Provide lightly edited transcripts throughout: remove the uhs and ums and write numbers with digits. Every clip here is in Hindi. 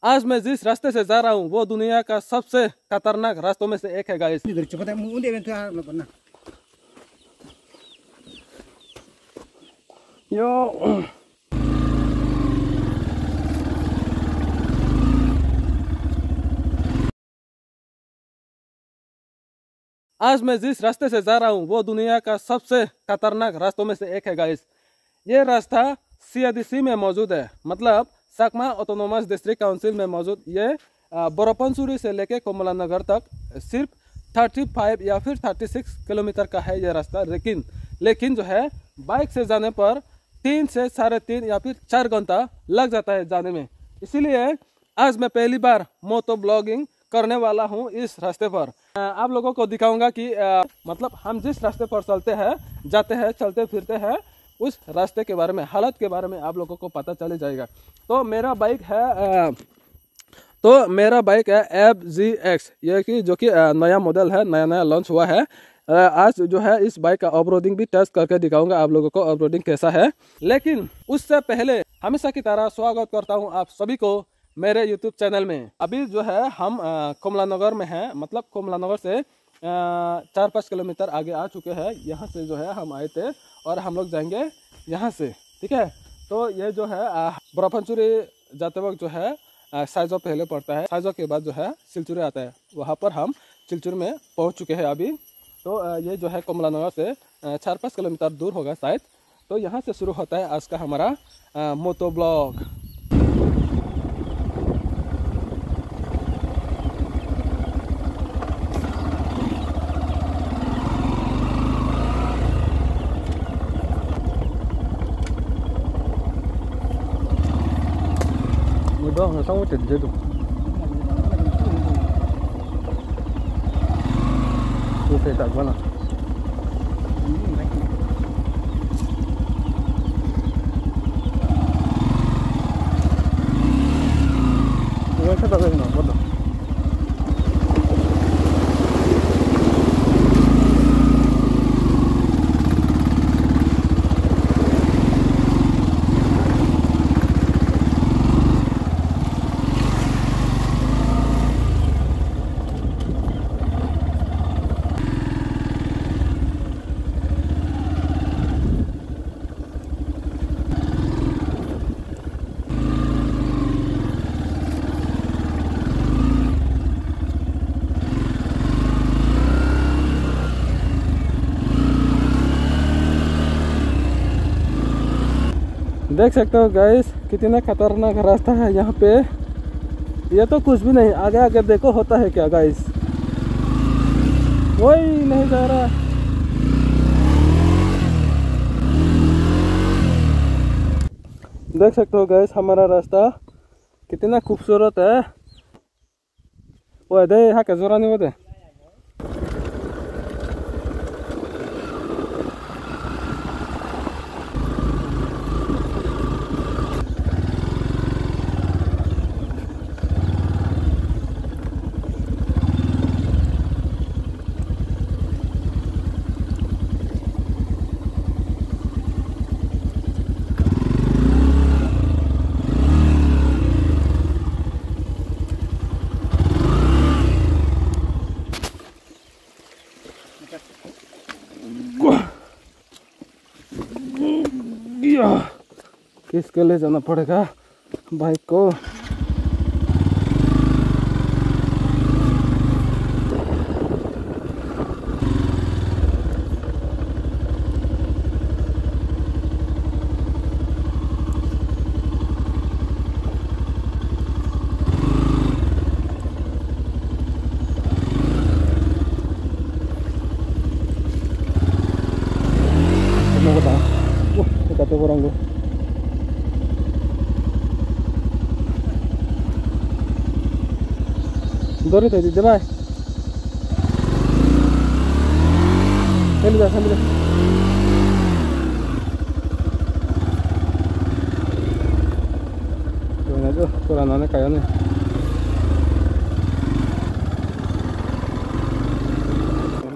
आज मैं जिस रास्ते से जा रहा हूँ वो दुनिया का सबसे खतरनाक रास्तों में से एक है गाइस। यो आज मैं जिस रास्ते से जा रहा हूँ वो दुनिया का सबसे खतरनाक रास्तों में से एक है गाइस। ये रास्ता CIDC में मौजूद है, मतलब सकमा ऑटोनोमस डिस्ट्रिक्ट काउंसिल में मौजूद। ये बोरोपनसुरी से लेके कोमलानगर तक सिर्फ 35 या फिर 36 किलोमीटर का है ये रास्ता। लेकिन जो है बाइक से जाने पर 3 से 3.5 या फिर 4 घंटा लग जाता है जाने में। इसीलिए आज मैं पहली बार मोटो ब्लॉगिंग करने वाला हूँ इस रास्ते पर। आप लोगों को दिखाऊंगा कि मतलब हम जिस रास्ते पर चलते हैं, जाते हैं, चलते फिरते हैं, उस रास्ते के बारे में, हालत के बारे में आप लोगों को पता चल जाएगा। तो मेरा बाइक है FZX, ये कि जो कि नया मॉडल है, नया लॉन्च हुआ है। आज जो है इस बाइक का ऑफरोडिंग भी टेस्ट करके दिखाऊंगा आप लोगों को ऑफरोडिंग कैसा है। लेकिन उससे पहले हमेशा की तरह स्वागत करता हूं आप सभी को मेरे YouTube चैनल में। अभी जो है हम कोमलानगर में हैं, मतलब कोमलानगर से 4-5 किलोमीटर आगे आ चुके हैं। यहाँ से जो है हम आए थे और हम लोग जाएंगे यहाँ से, ठीक है। तो ये जो है बोरोपनसुरी जाते वक्त जो है साइजो पहले पड़ता है, साइजो के बाद जो है सिलचुरे आता है। वहाँ पर हम सिलचुर में पहुँच चुके हैं अभी। तो ये जो है कोमलानगर से 4-5 किलोमीटर दूर होगा शायद। तो यहाँ से शुरू होता है आज का हमारा मोटो blog. đó là xong trình chưa được tôi phải tặng qua nào tôi sẽ tặng nào bắt đầu देख सकते हो गाइस कितना खतरनाक रास्ता है यहाँ पे। ये तो कुछ भी नहीं, आगे आगे देखो होता है क्या गाइस। वही नहीं जा रहा। देख सकते हो गाइस हमारा रास्ता कितना खूबसूरत है। वो दे यहाँ का जोरा नहीं होते। किसके ले जाना पड़ेगा बाइक को। orang gue Dori tadi jalan. Sambil. Tuh aja kurangannya kayaknya.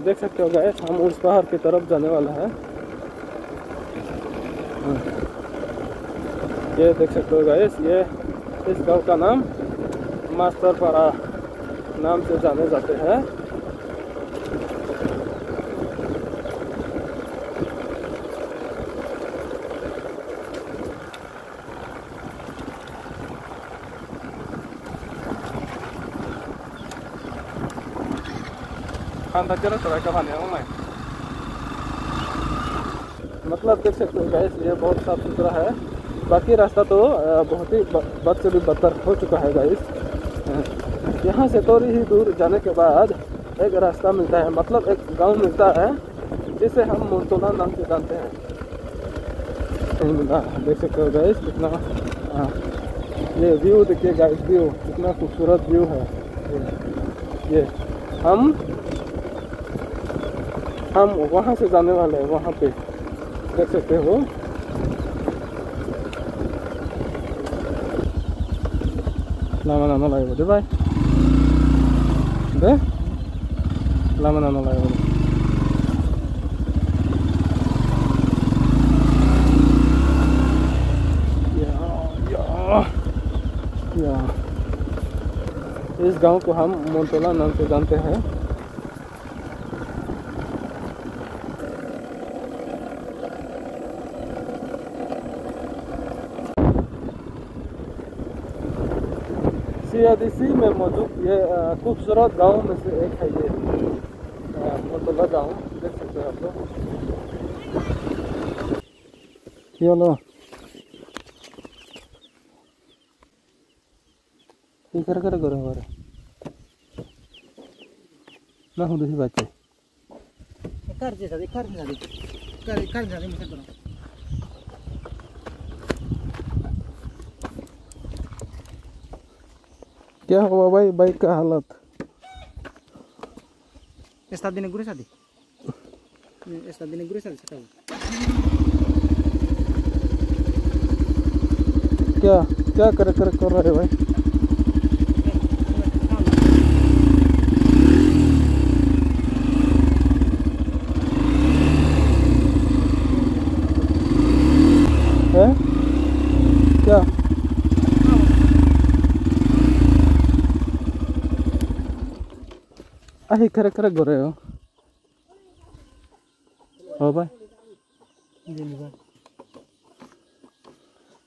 देख सकते हो गाइस हम उस पहाड़ की तरफ जाने वाला है। ये देख सकते हो गाइस, ये इस गांव का नाम मास्टरपाड़ा नाम से जाने जाते हैं। मतलब देख सकते हो गाइस, ये बहुत साफ सुथरा है। बाकी रास्ता तो बहुत ही बद से भी बदतर हो चुका है गाइस। यहाँ से थोड़ी ही दूर जाने के बाद एक रास्ता मिलता है, मतलब एक गांव मिलता है जिसे हम मोंटोला नाम से जानते हैं। देख सकते हो गाइस कितना ये व्यू देखिए गाइस, व्यू कितना खूबसूरत व्यू है। ये हम वहाँ से जाने वाले हैं, वहाँ पे देख सकते हो। लामा नानो लाग्यो दे भाइ, दे लामा नानो लाग्यो। इस गांव को हम मोंटोला नाम से जानते हैं। CIDC में मौजूद ये खूबसूरत गांव में से एक है ये मोंटोला गांव। देख सकते हैं आप लोग। ये लो कर करो हमारे ना हो दूसरी बात है कर मुझे करो। क्या हुआ भाई, बाइक का हालत? Esta दिन गुरे शादी सका क्या क्या कर रहे भाई? है क्या आही कर रहे हो भाई?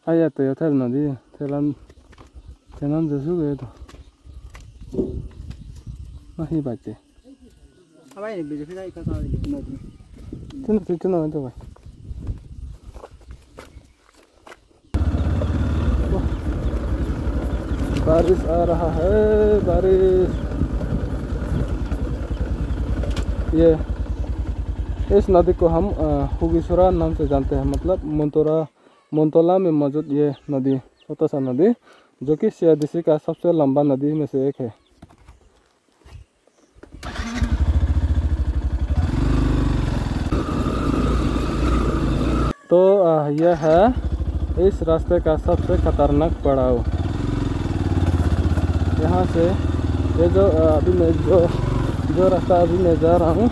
आया तो यार नदी तेनाम जैसे गए तो नहीं बचे। अब आए बीजे फिर आई करता है इतना तो भाई बारिश आ रहा है, बारिश। ये इस नदी को हम हुगिसुरा नाम से जानते हैं, मतलब मोंटोला में मौजूद ये नदी, छोटा सा नदी जो कि CIDC का सबसे लंबा नदी में से एक है। तो यह है इस रास्ते का सबसे खतरनाक पड़ाव। यहाँ से ये जो अभी मैं जो रास्ता अभी मैं जा रहा हूँ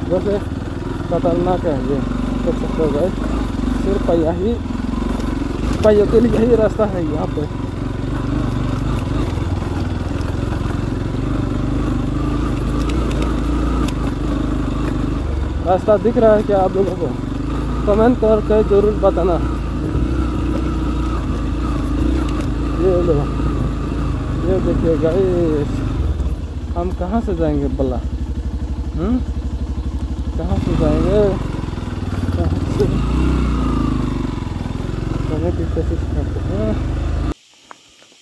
वैसे खतरनाक है ये, देख सकते हो गाइस। सिर्फ पहियों के लिए यही रास्ता है यहाँ पे। रास्ता दिख रहा है क्या आप लोगों को? कमेंट करके जरूर बताना। ये लो, ये देखिए गाइस, हम कहाँ से जाएंगे बल्ला? कहाँ से जाएंगे? जाने की कोशिश करते हैं।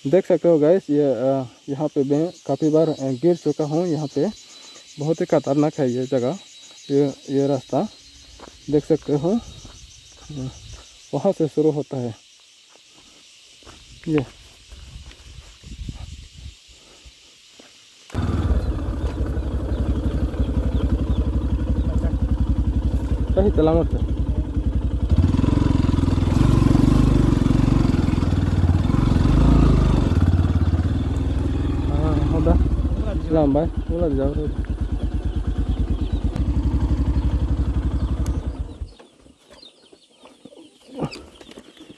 देख सकते हो गाइस, ये यहाँ पे मैं काफ़ी बार गिर चुका हूँ। यहाँ पे बहुत ही खतरनाक है ये जगह, ये रास्ता देख सकते हो। वहाँ से शुरू होता है ये। सही सलामत है। हाँ होगा सलाम भाई, बोला जाओ।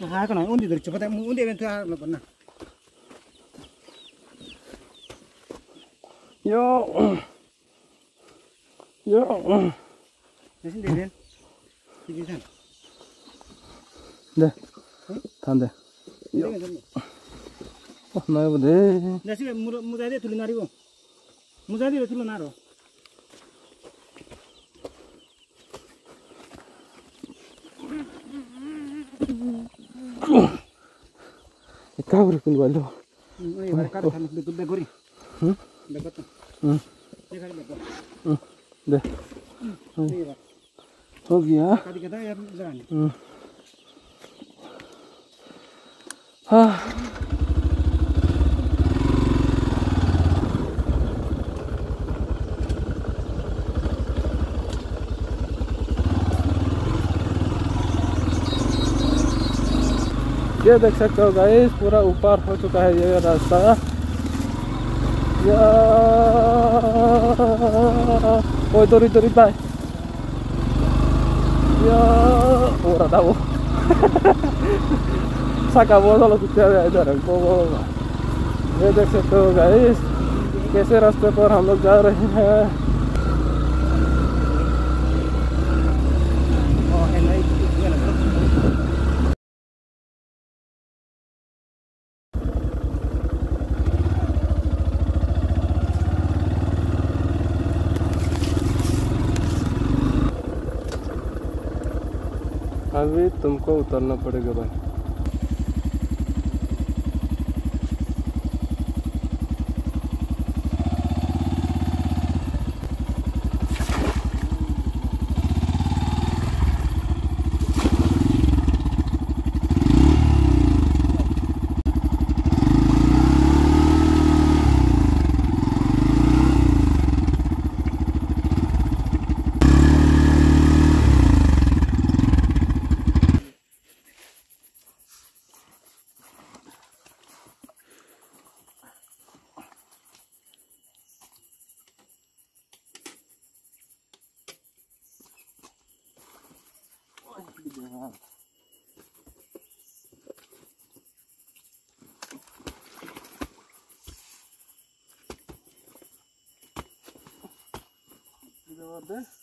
हाँ कौन उन्दी दर चुपता उन्दी में तो आ लगना Yo. Yo. Desin dedin. Gidiyorsun. De. Tande. Yo. Oh, na bu de. Nasi muzadi tulun nari ko. Muzadi tulun naro. Kabur pun balo. Ini mereka kan betul begori. Betul. Ini kali betul. De. हो गया कभी कहता है यार जान हाँ ये देख सकते हो गाइस पूरा ऊपर हो चुका है ये रास्ता या ओ इधर इधर बाय या हो रहा था वो साका वो वाला कुछ इधर वो ये देख सकते हो गाइस कैसे रास्ते पर हम लोग जा रहे हैं अभी तुमको उतरना पड़ेगा भाई दे